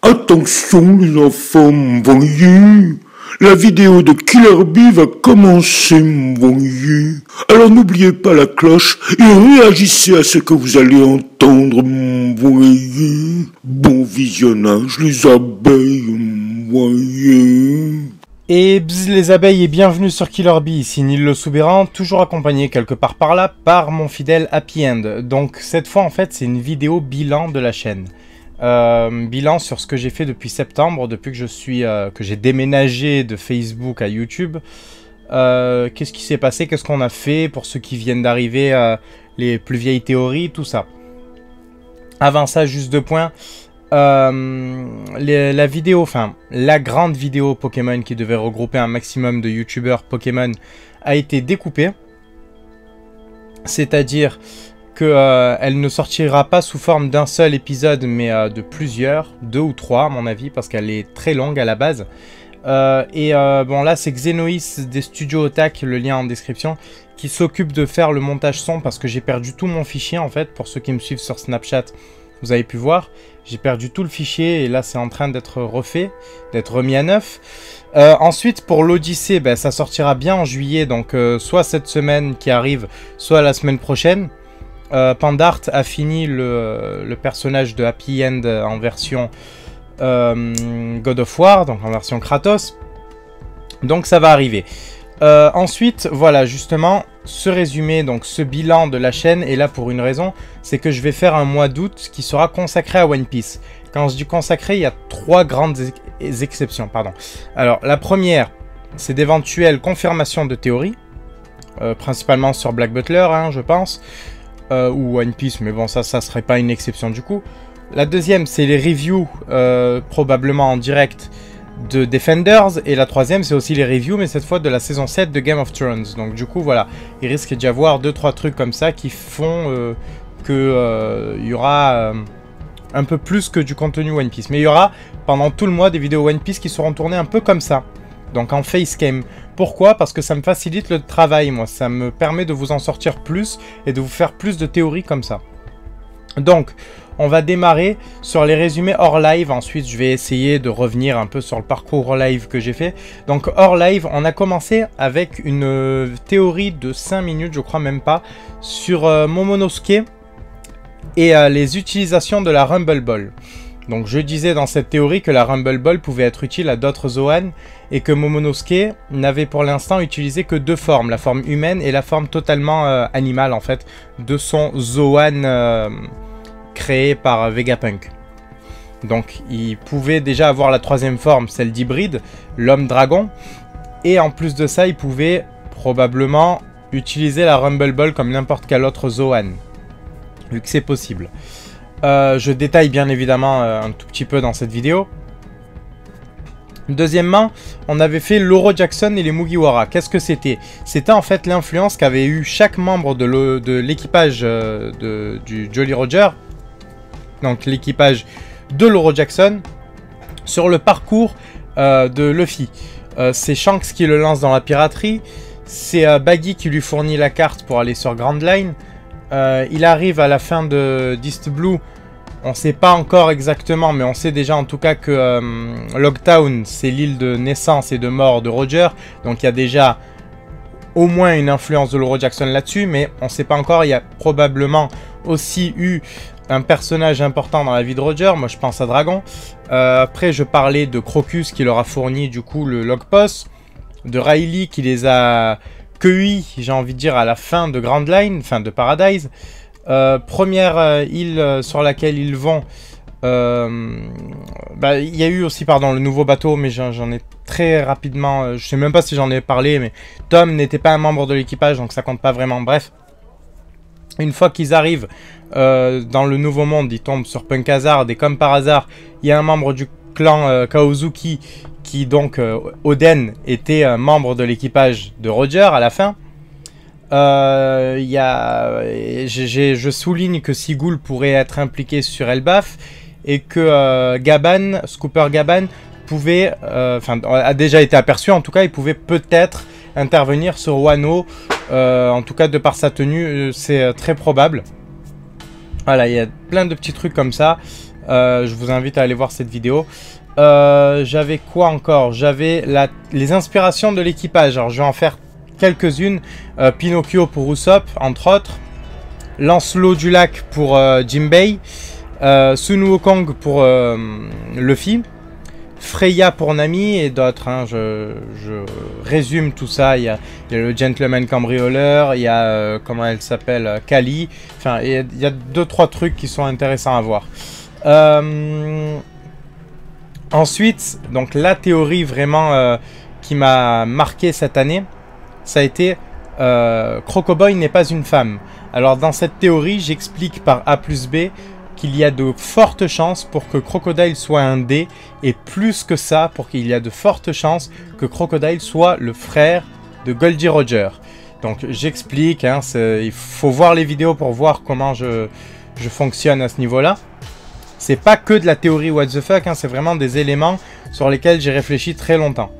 Attention les enfants, voyez, la vidéo de Killer Bee va commencer, voyez. Alors n'oubliez pas la cloche et réagissez à ce que vous allez entendre, voyez. Bon visionnage les abeilles, voyez. Et bzz les abeilles et bienvenue sur Killer Bee, ici Nil le Soubéran, toujours accompagné quelque part par là par mon fidèle Happy End. Donc cette fois en fait c'est une vidéo bilan de la chaîne. Bilan sur ce que j'ai fait depuis septembre, depuis que j'ai déménagé de Facebook à YouTube. Qu'est-ce qui s'est passé, qu'est-ce qu'on a fait pour ceux qui viennent d'arriver, les plus vieilles théories, tout ça. Avant ça, juste 2 points. La vidéo, enfin la grande vidéo Pokémon qui devait regrouper un maximum de youtubeurs Pokémon a été découpée. C'est-à-dire que elle ne sortira pas sous forme d'un seul épisode, mais de plusieurs, 2 ou 3 à mon avis, parce qu'elle est très longue à la base. Bon là c'est Xenois des studios Otak, le lien en description, qui s'occupe de faire le montage son, parce que j'ai perdu tout mon fichier en fait. Pour ceux qui me suivent sur Snapchat, vous avez pu voir, j'ai perdu tout le fichier et là c'est en train d'être refait, d'être remis à neuf. Ensuite pour l'Odyssée, ben, ça sortira bien en juillet, donc soit cette semaine qui arrive, soit la semaine prochaine. Pandart a fini le personnage de Happy End en version God of War, donc en version Kratos. Donc ça va arriver. Ensuite, voilà, justement, ce résumé, donc ce bilan de la chaîne est là pour une raison, c'est que je vais faire un mois d'août qui sera consacré à One Piece. Quand je dis consacré, il y a 3 grandes exceptions, pardon. Alors, la première, c'est d'éventuelles confirmations de théories, principalement sur Black Butler, hein, je pense, ou One Piece, mais bon, ça serait pas une exception du coup. La deuxième, c'est les reviews, probablement en direct, de Defenders, et la troisième c'est aussi les reviews, mais cette fois de la saison 7 de Game of Thrones. Donc du coup voilà, il risque d'y avoir 2-3 trucs comme ça qui font que y aura un peu plus que du contenu One Piece. Mais il y aura pendant tout le mois des vidéos One Piece qui seront tournées un peu comme ça, donc en facecam. Pourquoi? Parce que ça me facilite le travail, moi, ça me permet de vous en sortir plus et de vous faire plus de théories comme ça. Donc on va démarrer sur les résumés hors live. Ensuite, je vais essayer de revenir un peu sur le parcours hors live que j'ai fait. Donc, hors live, on a commencé avec une théorie de 5 minutes, je crois même pas, sur Momonosuke et les utilisations de la Rumble Ball. Donc, je disais dans cette théorie que la Rumble Ball pouvait être utile à d'autres Zoan et que Momonosuke n'avait pour l'instant utilisé que 2 formes, la forme humaine et la forme totalement animale, en fait, de son Zoan créé par Vegapunk. Donc il pouvait déjà avoir la 3e forme, celle d'hybride, l'homme dragon, et en plus de ça il pouvait probablement utiliser la Rumble Ball comme n'importe quel autre Zoan, vu que c'est possible. Je détaille bien évidemment un tout petit peu dans cette vidéo. Deuxièmement, on avait fait l'Oro Jackson et les Mugiwara. Qu'est-ce que c'était? C'était en fait l'influence qu'avait eu chaque membre de l'équipage du Jolly Roger, donc l'équipage de l'Oro Jackson, sur le parcours de Luffy. C'est Shanks qui le lance dans la piraterie, c'est Baggy qui lui fournit la carte pour aller sur Grand Line. Il arrive à la fin d'East Blue, on ne sait pas encore exactement, mais on sait déjà en tout cas que Logtown, c'est l'île de naissance et de mort de Roger, donc il y a déjà au moins une influence de l'Oro Jackson là-dessus, mais on ne sait pas encore. Il y a probablement aussi eu un personnage important dans la vie de Roger, moi je pense à Dragon. Après je parlais de Crocus qui leur a fourni du coup le Logpost, de Riley qui les a cueillis, j'ai envie de dire, à la fin de Grand Line, fin de Paradise. Première île sur laquelle ils vont, bah, il y a eu aussi pardon, le nouveau bateau, mais j'en ai très rapidement, je sais même pas si j'en ai parlé, mais Tom n'était pas un membre de l'équipage, donc ça compte pas vraiment. Bref, une fois qu'ils arrivent dans le nouveau monde, ils tombent sur Punk Hazard, et comme par hasard, il y a un membre du clan Kaozuki qui donc, Oden, était un membre de l'équipage de Roger à la fin. Je souligne que Sigul pourrait être impliqué sur Elbaf et que Scooper Gaban pouvait, a déjà été aperçu, en tout cas il pouvait peut-être intervenir sur Wano, en tout cas de par sa tenue, c'est très probable. Voilà, il y a plein de petits trucs comme ça. Je vous invite à aller voir cette vidéo. J'avais quoi encore? J'avais les inspirations de l'équipage. Alors je vais en faire quelques-unes. Pinocchio pour Usopp, entre autres. Lancelot du lac pour Jinbei. Sun Wukong pour Luffy. Freya pour Nami et d'autres. Hein. Je résume tout ça. Il y a le Gentleman Cambrioleur. Il y a, comment elle s'appelle, Kali. Enfin, il y a 2-3 trucs qui sont intéressants à voir. Ensuite, donc la théorie vraiment qui m'a marqué cette année, ça a été Crocoboy n'est pas une femme. Alors dans cette théorie, j'explique par A plus B qu'il y a de fortes chances pour que Crocodile soit un D, et plus que ça, pour qu'il y a de fortes chances que Crocodile soit le frère de Goldie Roger. Donc j'explique, hein, il faut voir les vidéos pour voir comment je fonctionne à ce niveau-là. C'est pas que de la théorie what the fuck, hein, c'est vraiment des éléments sur lesquels j'ai réfléchi très longtemps.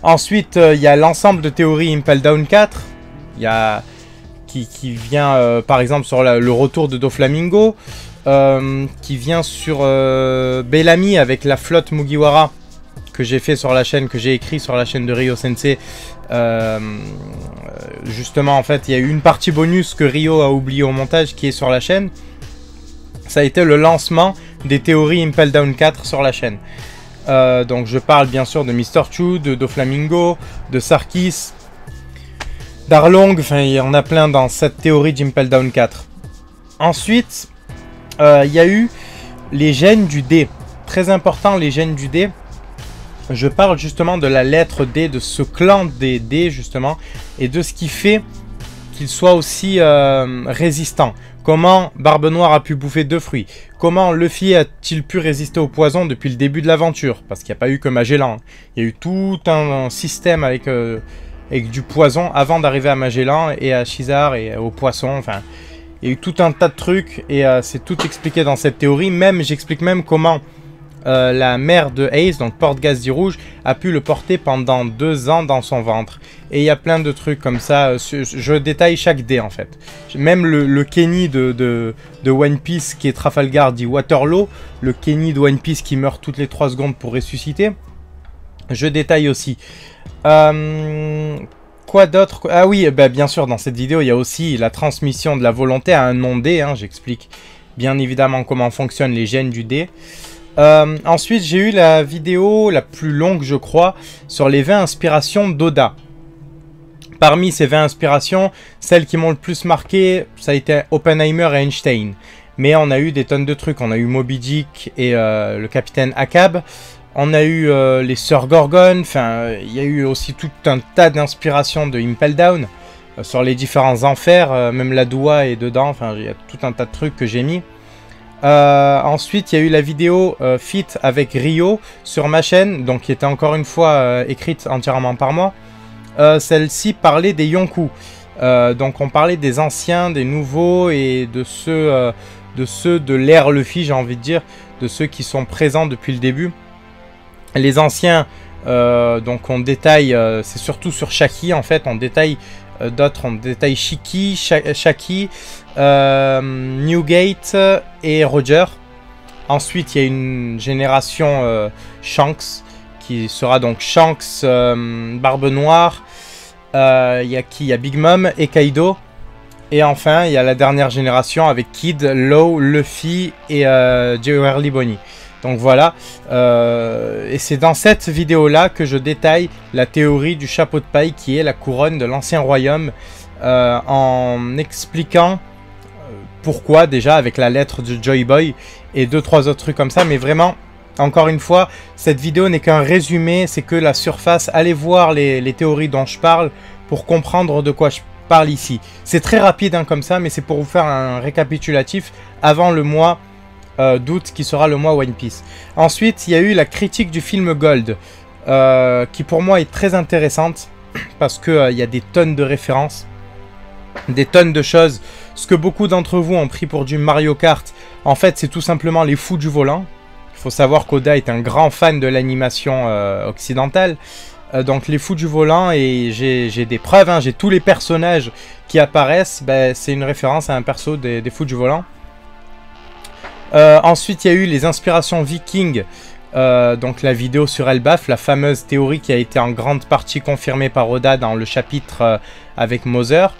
Ensuite, il y a l'ensemble de théories Impel Down 4. Il y a qui vient par exemple sur le retour de Doflamingo, qui vient sur Bellamy avec la flotte Mugiwara que j'ai fait sur la chaîne, que j'ai écrit sur la chaîne de Ryo Sensei. Justement, en fait, il y a eu une partie bonus que Ryo a oublié au montage qui est sur la chaîne. Ça a été le lancement des théories Impel Down 4 sur la chaîne. Donc je parle bien sûr de Mr. Chu, de Doflamingo, de Sarkis, d'Arlong, enfin il y en a plein dans cette théorie d'Impel Down 4. Ensuite, il y a eu les gènes du D. Très important, les gènes du D. Je parle justement de la lettre D, de ce clan des D justement, et de ce qui fait qu'il soit aussi résistant. Comment Barbe Noire a pu bouffer 2 fruits? Comment Luffy a-t-il pu résister au poison depuis le début de l'aventure? Parce qu'il n'y a pas eu que Magellan. Il y a eu tout un système avec du poison avant d'arriver à Magellan et à Shizar et au poisson. Enfin, il y a eu tout un tas de trucs et c'est tout expliqué dans cette théorie. Même, j'explique même comment la mère de Ace, donc Porte-Gaz Rouge, a pu le porter pendant 2 ans dans son ventre. Et il y a plein de trucs comme ça. Je détaille chaque dé en fait. Même le Kenny de One Piece qui est Trafalgar dit Waterloo. Le Kenny de One Piece qui meurt toutes les 3 secondes pour ressusciter. Je détaille aussi. Quoi d'autre? Ah oui, bah, bien sûr, dans cette vidéo, il y a aussi la transmission de la volonté à un non-dé. Hein, j'explique bien évidemment comment fonctionnent les gènes du dé. Ensuite, j'ai eu la vidéo la plus longue, je crois, sur les 20 inspirations d'Oda. Parmi ces 20 inspirations, celles qui m'ont le plus marqué, ça a été Oppenheimer et Einstein. Mais on a eu des tonnes de trucs. On a eu Moby Dick et le capitaine Ahab. On a eu les Sœurs Gorgon. Enfin, il y a eu aussi tout un tas d'inspirations de Impel Down sur les différents enfers. Même la Doua est dedans. Enfin, il y a tout un tas de trucs que j'ai mis. Ensuite, il y a eu la vidéo Fit avec Ryo sur ma chaîne, donc qui était encore une fois écrite entièrement par moi. Celle-ci parlait des Yonkou. Donc on parlait des anciens, des nouveaux et de ceux de l'ère Luffy, j'ai envie de dire, de ceux qui sont présents depuis le début. Les anciens, donc on détaille, c'est surtout sur Shaki en fait, on détaille d'autres, on détaille Shiki, Shaki, Newgate et Roger. Ensuite, il y a une génération Shanks, qui sera donc Shanks, Barbe Noire, il y a qui? Il y a Big Mom et Kaido. Et enfin, il y a la dernière génération avec Kid, Law, Luffy et Jewelry Bonnie. Donc voilà, et c'est dans cette vidéo-là que je détaille la théorie du chapeau de paille qui est la couronne de l'ancien royaume, en expliquant pourquoi déjà avec la lettre de Joy Boy et 2-3 autres trucs comme ça, mais vraiment, encore une fois, cette vidéo n'est qu'un résumé, c'est que la surface. Allez voir les théories dont je parle pour comprendre de quoi je parle ici. C'est très rapide hein, comme ça, mais c'est pour vous faire un récapitulatif avant le mois d'août qui sera le mois One Piece. Ensuite, il y a eu la critique du film Gold, qui pour moi est très intéressante parce que il y a des tonnes de références, des tonnes de choses. Ce que beaucoup d'entre vous ont pris pour du Mario Kart, en fait, c'est tout simplement les fous du volant. Il faut savoir qu'Oda est un grand fan de l'animation occidentale. Donc les fous du volant, et j'ai des preuves, hein, j'ai tous les personnages qui apparaissent, ben, c'est une référence à un perso des fous du volant. Ensuite, il y a eu les inspirations vikings, donc la vidéo sur Elbaf, la fameuse théorie qui a été en grande partie confirmée par Oda dans le chapitre avec Mother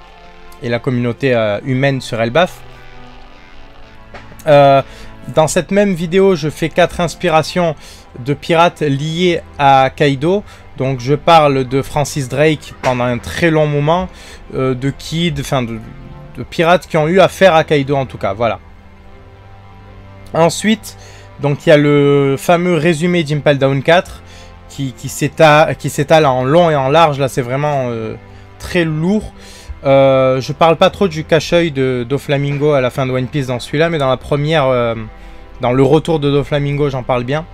et la communauté humaine sur Elbaf. Dans cette même vidéo, je fais 4 inspirations de pirates liés à Kaido. Donc je parle de Francis Drake pendant un très long moment, de Kid, enfin de pirates qui ont eu affaire à Kaido en tout cas, voilà. Ensuite, donc il y a le fameux résumé d'Impel Down 4 qui s'étale en long et en large, là c'est vraiment très lourd. Je parle pas trop du cache-œil de Doflamingo à la fin de One Piece dans celui-là, mais dans la première, dans le retour de Doflamingo, j'en parle bien.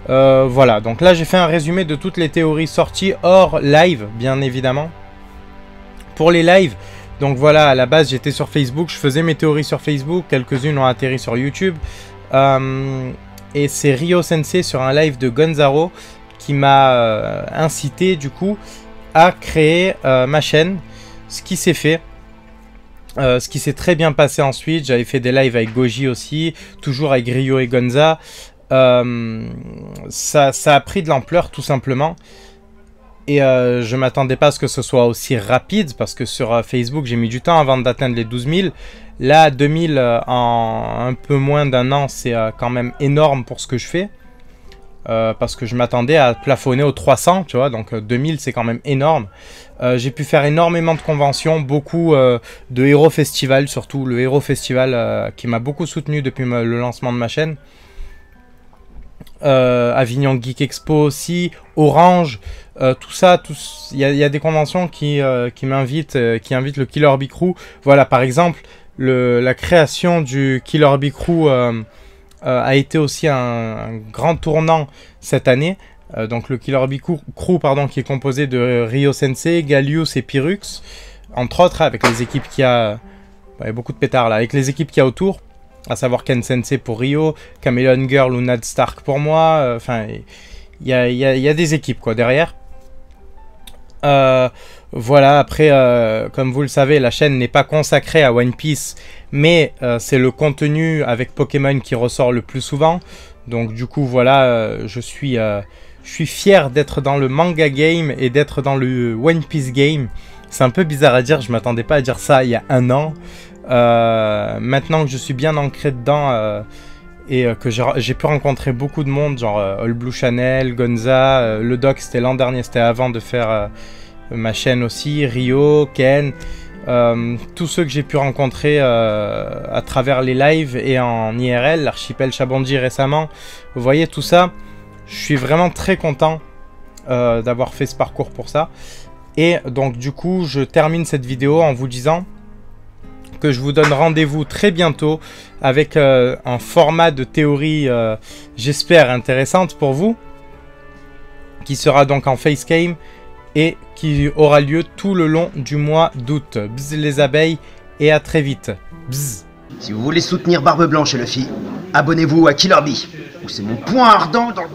Voilà, donc là j'ai fait un résumé de toutes les théories sorties hors live, bien évidemment. Pour les lives, donc voilà, à la base j'étais sur Facebook, je faisais mes théories sur Facebook, quelques-unes ont atterri sur YouTube. Et c'est Ryo Sensei sur un live de Gonzaro qui m'a incité du coup à créer ma chaîne, ce qui s'est fait. Ce qui s'est très bien passé ensuite, j'avais fait des lives avec Goji aussi, toujours avec Ryo et Gonza. Ça a pris de l'ampleur tout simplement. Et je m'attendais pas à ce que ce soit aussi rapide, parce que sur Facebook j'ai mis du temps avant d'atteindre les 12 000. Là 2000 en un peu moins d'un an, c'est quand même énorme pour ce que je fais. Parce que je m'attendais à plafonner aux 300, tu vois, donc 2000 c'est quand même énorme. J'ai pu faire énormément de conventions, beaucoup de Hero Festival, surtout le Hero Festival qui m'a beaucoup soutenu depuis le lancement de ma chaîne. Avignon Geek Expo aussi, Orange, tout ça, il y a des conventions qui m'invitent, qui invitent le Killer Bee Crew. Voilà, par exemple, la création du Killer Bee Crew a été aussi un grand tournant cette année. Donc le Killer Bee Crew, pardon, qui est composé de Ryo Sensei, Gallius et Pyrrhux, entre autres, avec les équipes qui a... Il y a beaucoup de pétards là, avec les équipes qu'il y a autour. À savoir Ken Sensei pour Ryo, Chameleon Girl ou Nad Stark pour moi. Enfin, il y a des équipes quoi derrière. Voilà, après, comme vous le savez, la chaîne n'est pas consacrée à One Piece, mais c'est le contenu avec Pokémon qui ressort le plus souvent. Donc du coup, voilà, je suis fier d'être dans le manga game et d'être dans le One Piece game. C'est un peu bizarre à dire, je m'attendais pas à dire ça il y a un an. Maintenant que je suis bien ancré dedans et que j'ai pu rencontrer beaucoup de monde, genre All Blue Channel, Gonza, le Doc c'était l'an dernier, c'était avant de faire ma chaîne aussi, Ryo, Ken, tous ceux que j'ai pu rencontrer à travers les lives et en IRL, l'archipel Chabondi récemment, vous voyez tout ça, je suis vraiment très content d'avoir fait ce parcours pour ça. Et donc du coup je termine cette vidéo en vous disant que je vous donne rendez-vous très bientôt avec un format de théorie, j'espère, intéressante pour vous, qui sera donc en facecam et qui aura lieu tout le long du mois d'août. Bzz les abeilles et à très vite. Bzz. Si vous voulez soutenir Barbe Blanche et Luffy, abonnez-vous à Killer Bee, ou c'est mon poing ardent dans...